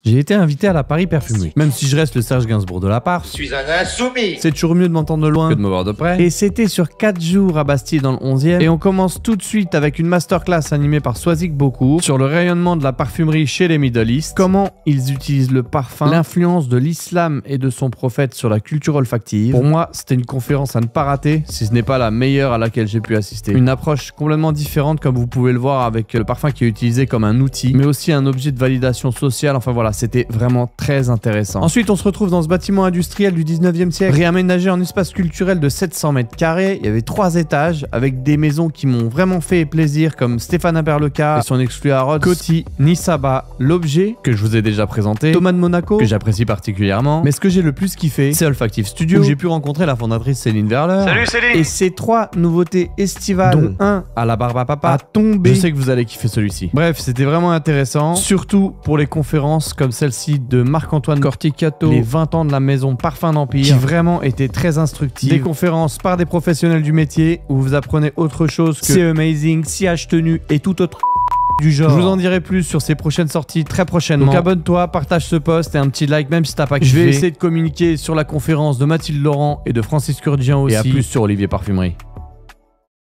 J'ai été invité à la Paris Parfumerie. Même si je reste le Serge Gainsbourg de la part, Je suis un insoumis. c'est toujours mieux de m'entendre de loin que de me voir de près. Et c'était sur 4 jours à Bastille dans le 11e. Et on commence tout de suite avec une masterclass animée par Soazic Beaucourt sur le rayonnement de la parfumerie chez les Middle East, comment ils utilisent le parfum, l'influence de l'islam et de son prophète sur la culture olfactive. Pour moi, c'était une conférence à ne pas rater, si ce n'est pas la meilleure à laquelle j'ai pu assister. Une approche complètement différente, comme vous pouvez le voir, avec le parfum qui est utilisé comme un outil, mais aussi un objet de validation sociale. Enfin voilà, c'était vraiment très intéressant. Ensuite, on se retrouve dans ce bâtiment industriel du 19e siècle, réaménagé en espace culturel de 700 mètres carrés. Il y avait 3 étages, avec des maisons qui m'ont vraiment fait plaisir, comme Stéphane Aberleca et son exclu à Rhodes, Coty, Nisaba, L'Objet, que je vous ai déjà présenté, Thomas de Monaco, que j'apprécie particulièrement. Mais ce que j'ai le plus kiffé, c'est Olfactive Studio, où j'ai pu rencontrer la fondatrice Céline Verler. Salut Céline. Et ces 3 nouveautés estivales, dont un à la barbe à papa, a tombé. Je sais que vous allez kiffer celui-ci. Bref, c'était vraiment intéressant, surtout pour les conférences comme celle-ci de Marc-Antoine Corticato, les 20 ans de la maison Parfum d'Empire, qui vraiment étaient très instructives. Des conférences par des professionnels du métier, où vous apprenez autre chose que c'est amazing, siège tenu et tout autre du genre. Je vous en dirai plus sur ces prochaines sorties très prochainement. Donc abonne-toi, partage ce post et un petit like même si t'as pas kiffé. Je vais essayer de communiquer sur la conférence de Mathilde Laurent et de Francis Curdian aussi. Et à plus sur Olivier Parfumerie.